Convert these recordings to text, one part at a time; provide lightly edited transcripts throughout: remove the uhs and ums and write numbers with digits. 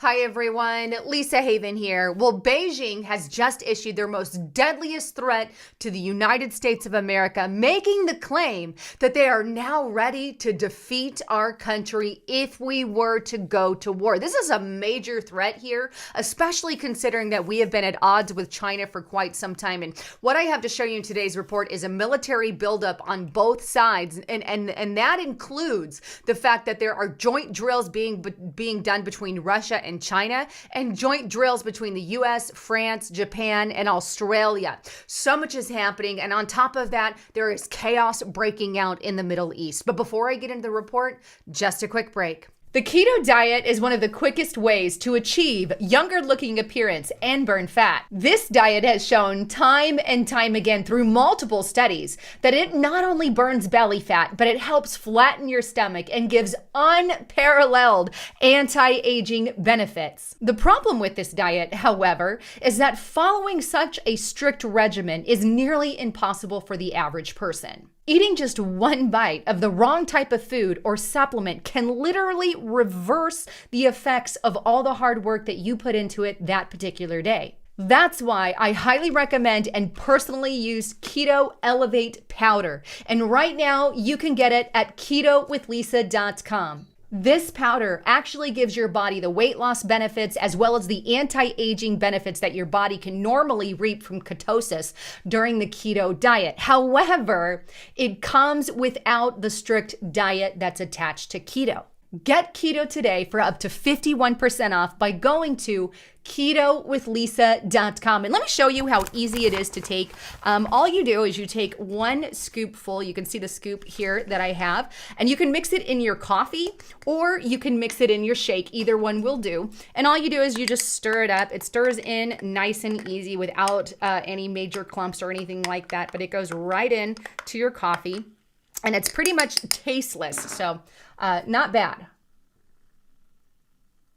Hi everyone, Lisa Haven here. Well, Beijing has just issued their most deadliest threat to the United States of America, making the claim that they are now ready to defeat our country if we were to go to war. This is a major threat here, especially considering that we have been at odds with China for quite some time. And what I have to show you in today's report is a military buildup on both sides. And that includes the fact that there are joint drills being done between Russia and China, and joint drills between the US, France, Japan, and Australia. So much is happening, and on top of that, there is chaos breaking out in the Middle East. But before I get into the report, just a quick break. The keto diet is one of the quickest ways to achieve younger looking appearance and burn fat. This diet has shown time and time again through multiple studies that it not only burns belly fat, but it helps flatten your stomach and gives unparalleled anti-aging benefits. The problem with this diet, however, is that following such a strict regimen is nearly impossible for the average person. Eating just one bite of the wrong type of food or supplement can literally reverse the effects of all the hard work that you put into it that particular day. That's why I highly recommend and personally use Keto Elevate Powder. And right now you can get it at ketowithlisa.com. This powder actually gives your body the weight loss benefits as well as the anti-aging benefits that your body can normally reap from ketosis during the keto diet. However, it comes without the strict diet that's attached to keto. Get keto today for up to 51% off by going to ketowithlisa.com. And let me show you how easy it is to take. All you do is you take one scoopful. You can see the scoop here that I have, and you can mix it in your coffee or you can mix it in your shake. Either one will do. And all you do is you just stir it up. It stirs in nice and easy without any major clumps or anything like that, but it goes right in to your coffee and it's pretty much tasteless. So not bad.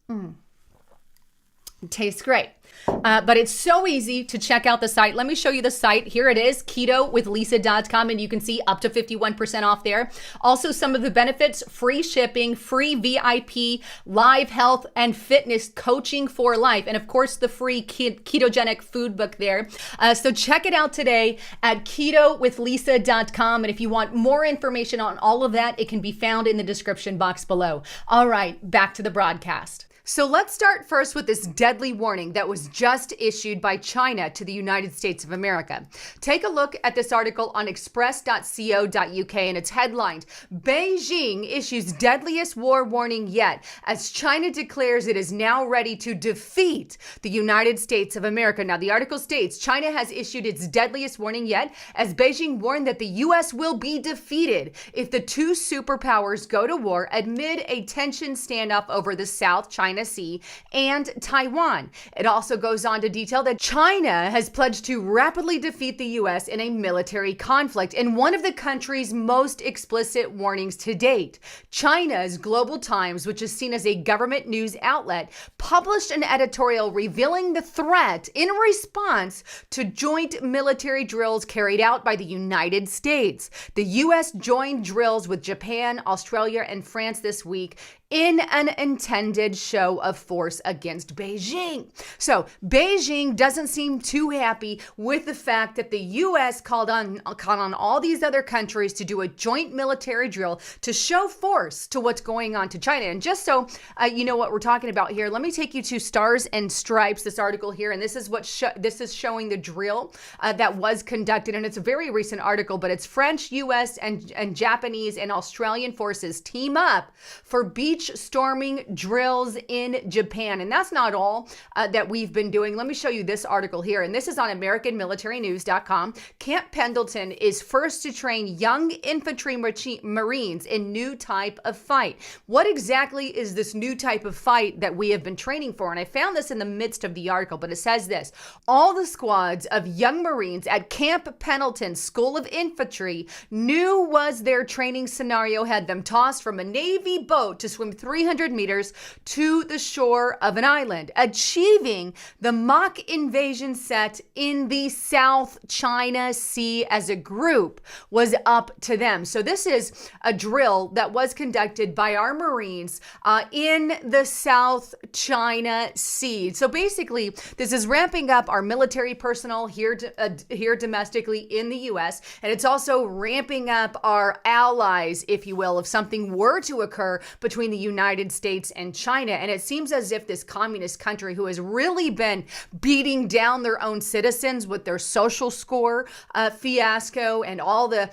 It tastes great. But it's so easy to check out the site. Let me show you the site. Here it is, ketowithlisa.com, and you can see up to 51% off there. Also, some of the benefits: free shipping, free VIP, live health and fitness coaching for life, and of course, the free ketogenic food book there. So check it out today at ketowithlisa.com. And if you want more information on all of that, it can be found in the description box below. All right, back to the broadcast. So let's start first with this deadly warning that was just issued by China to the United States of America. Take a look at this article on express.co.uk, and it's headlined, "Beijing issues deadliest war warning yet as China declares it is now ready to defeat the United States of America." Now, the article states China has issued its deadliest warning yet as Beijing warned that the U.S. will be defeated if the two superpowers go to war amid a tension standoff over the South China Sea and Taiwan. It also goes on to detail that China has pledged to rapidly defeat the U.S. in a military conflict. In one of the country's most explicit warnings to date, China's Global Times, which is seen as a government news outlet, published an editorial revealing the threat in response to joint military drills carried out by the United States. The U.S. joined drills with Japan, Australia, and France this week in an intended show of force against Beijing. So Beijing doesn't seem too happy with the fact that the U.S. called on all these other countries to do a joint military drill to show force to what's going on to China. And just so you know what we're talking about here, let me take you to Stars and Stripes, this article here, and this is what this is showing the drill that was conducted, and it's a very recent article, but it's French, U.S., and Japanese and Australian forces team up for beach storming drills in Japan. And that's not all that we've been doing. Let me show you this article here. And this is on AmericanMilitaryNews.com. Camp Pendleton is first to train young infantry Marines in new type of fight. What exactly is this new type of fight that we have been training for? And I found this in the midst of the article, but it says this: all the squads of young Marines at Camp Pendleton School of Infantry knew was their training scenario had them tossed from a Navy boat to swim 300 meters to to the shore of an island, achieving the mock invasion set in the South China Sea as a group was up to them. So this is a drill that was conducted by our Marines in the South China Sea. So basically, this is ramping up our military personnel here domestically in the U.S., and it's also ramping up our allies, if you will, if something were to occur between the United States and China. And it seems as if this communist country, who has really been beating down their own citizens with their social score fiasco and all the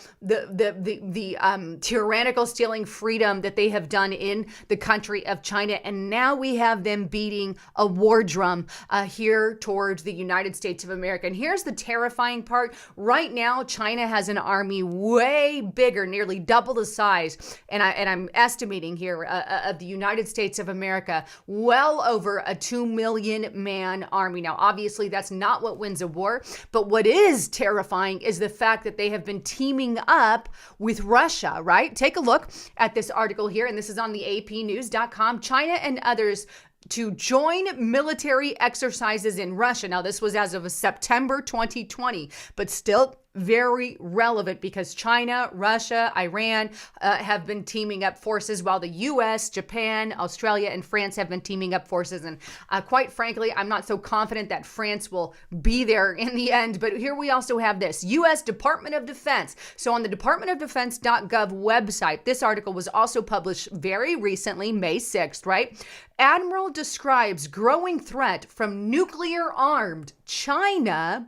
tyrannical stealing freedom that they have done in the country of China, and now we have them beating a war drum here towards the United States of America. And here's the terrifying part. Right now, China has an army way bigger, nearly double the size, and I'm estimating here of the United States of America, well over a 2 million man army. Now, obviously, that's not what wins a war, but what is terrifying is the fact that they have been teaming up with Russia, right? Take a look at this article here, and this is on the APnews.com. China and others to join military exercises in Russia. Now, this was as of September 2020, but still very relevant because China, Russia, Iran have been teaming up forces, while the U.S., Japan, Australia, and France have been teaming up forces. And quite frankly, I'm not so confident that France will be there in the end. But here we also have this U.S. Department of Defense. So on the departmentoftefense.gov website, this article was also published very recently, May 6th, right? Admiral describes growing threat from nuclear-armed China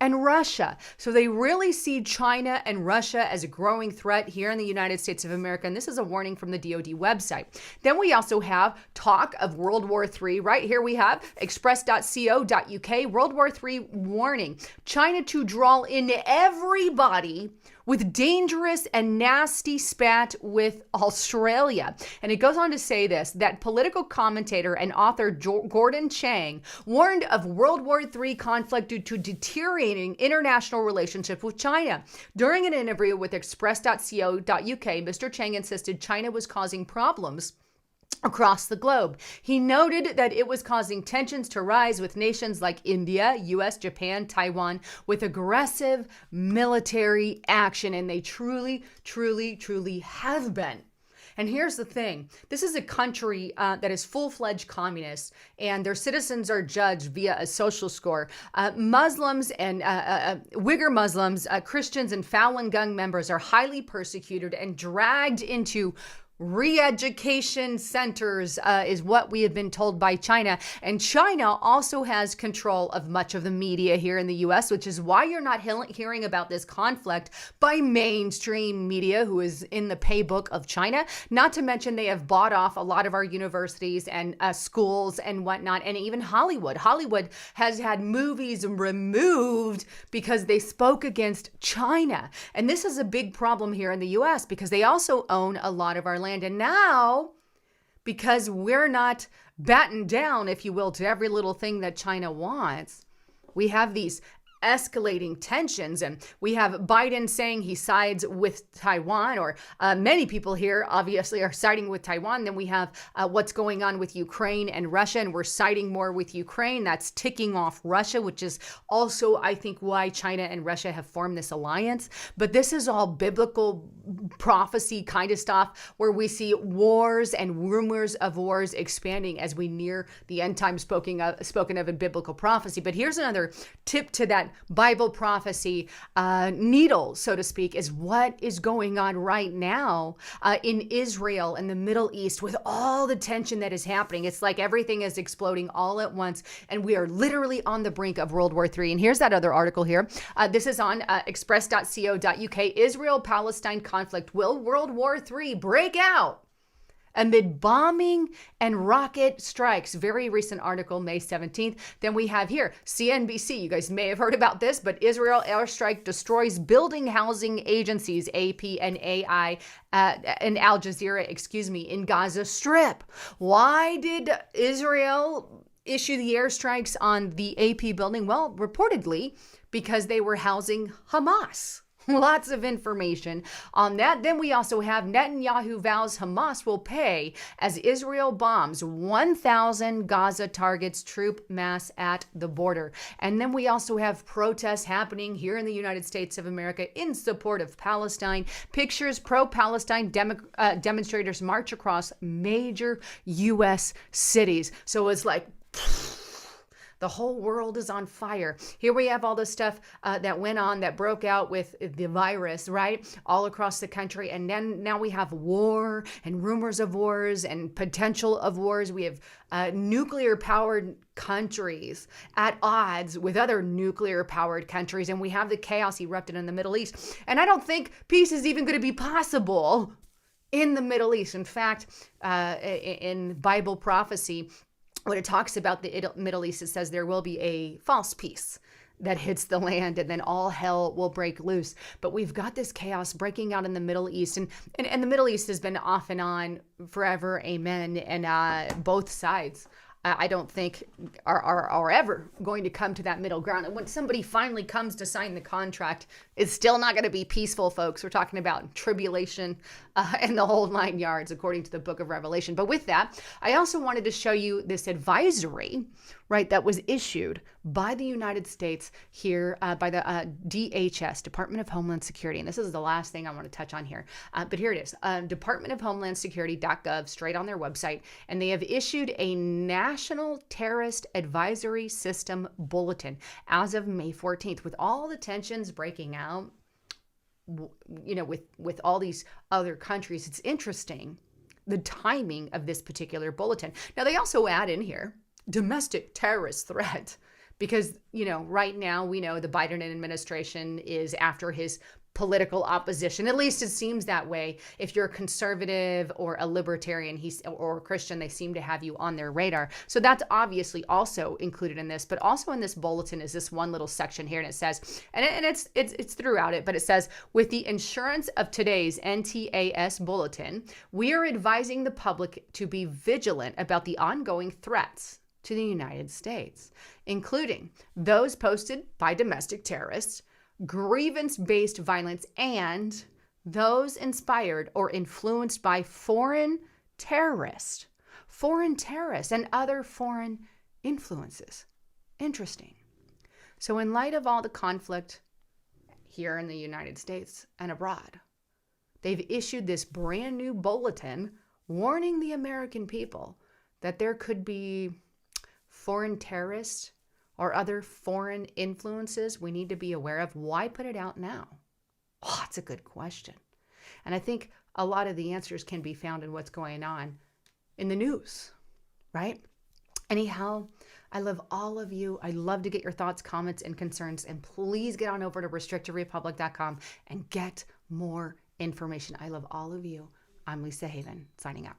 and Russia. So they really see China and Russia as a growing threat here in the United States of America. And this is a warning from the DoD website. Then we also have talk of World War III. Right here we have express.co.uk, World War III warning. China to draw in everybody with dangerous and nasty spat with Australia. And it goes on to say this, that political commentator and author Gordon Chang warned of World War III conflict due to deteriorating international relationship with China. During an interview with express.co.uk, Mr. Chang insisted China was causing problems across the globe. He noted that it was causing tensions to rise with nations like India, US, Japan, Taiwan, with aggressive military action. And they truly, truly, truly have been. And here's the thing. This is a country that is full-fledged communist, and their citizens are judged via a social score. Muslims and Uyghur Muslims, Christians, and Falun Gong members are highly persecuted and dragged into re-education centers is what we have been told by China. And China also has control of much of the media here in the U.S., which is why you're not hearing about this conflict by mainstream media, who is in the paybook of China. Not to mention they have bought off a lot of our universities and schools and whatnot, and even Hollywood. Hollywood has had movies removed because they spoke against China. And this is a big problem here in the U.S. because they also own a lot of our land. And now, because we're not battened down, if you will, to every little thing that China wants, we have these escalating tensions, and we have Biden saying he sides with Taiwan, or many people here obviously are siding with Taiwan. Then we have what's going on with Ukraine and Russia, and we're siding more with Ukraine. That's ticking off Russia, which is also, I think, why China and Russia have formed this alliance. But this is all biblical prophecy kind of stuff, where we see wars and rumors of wars expanding as we near the end time spoken of in biblical prophecy. But here's another tip to that Bible prophecy needle, so to speak, is what is going on right now in Israel and the Middle East with all the tension that is happening. It's like everything is exploding all at once, and we are literally on the brink of World War III. And here's that other article here. This is on express.co.uk. Israel-Palestine conflict. Will World War III break out amid bombing and rocket strikes? Very recent article, May 17th. Then we have here, CNBC. You guys may have heard about this, but Israel airstrike destroys building housing agencies, AP and AI, and Al Jazeera, in Gaza Strip. Why did Israel issue the airstrikes on the AP building? Well, reportedly, because they were housing Hamas. Lots of information on that. Then we also have Netanyahu vows Hamas will pay as Israel bombs 1,000 Gaza targets troop mass at the border. And then we also have protests happening here in the United States of America in support of Palestine. Pictures pro-Palestine demonstrators march across major U.S. cities. So it's like the whole world is on fire. Here we have all the stuff that went on, that broke out with the virus, right? All across the country. And then now we have war and rumors of wars and potential of wars. We have nuclear powered countries at odds with other nuclear powered countries. And we have the chaos erupted in the Middle East. And I don't think peace is even going to be possible in the Middle East. In fact, in Bible prophecy, when it talks about the Middle East, it says there will be a false peace that hits the land and then all hell will break loose. But we've got this chaos breaking out in the Middle East. And the Middle East has been off and on forever, amen. And both sides, I don't think are ever going to come to that middle ground. And when somebody finally comes to sign the contract, it's still not going to be peaceful, folks. We're talking about tribulation and the whole 9 yards, according to the book of Revelation. But with that, I also wanted to show you this advisory, right, that was issued by the United States here by the DHS, Department of Homeland Security. And this is the last thing I want to touch on here. But here it is, Department of Homeland Security.gov, straight on their website. And they have issued a National Terrorist Advisory System Bulletin as of May 14th, with all the tensions breaking out, you know, with all these other countries. It's interesting, the timing of this particular bulletin. Now, they also add in here domestic terrorist threat, because, you know, right now we know the Biden administration is after his political opposition. At least it seems that way. If you're a conservative or a libertarian or a Christian, they seem to have you on their radar. So that's obviously also included in this. But also in this bulletin is this one little section here, and it says, and it's throughout it, but it says, with the insurance of today's NTAS bulletin, we are advising the public to be vigilant about the ongoing threats to the United States, including those posted by domestic terrorists, grievance-based violence, and those inspired or influenced by foreign terrorists and other foreign influences. Interesting. So in light of all the conflict here in the United States and abroad, they've issued this brand new bulletin warning the American people that there could be foreign terrorists or other foreign influences we need to be aware of. Why put it out now? Oh, that's a good question. And I think a lot of the answers can be found in what's going on in the news, right? Anyhow, I love all of you. I love to get your thoughts, comments, and concerns. And please get on over to restrictedrepublic.com and get more information. I love all of you. I'm Lisa Haven, signing out.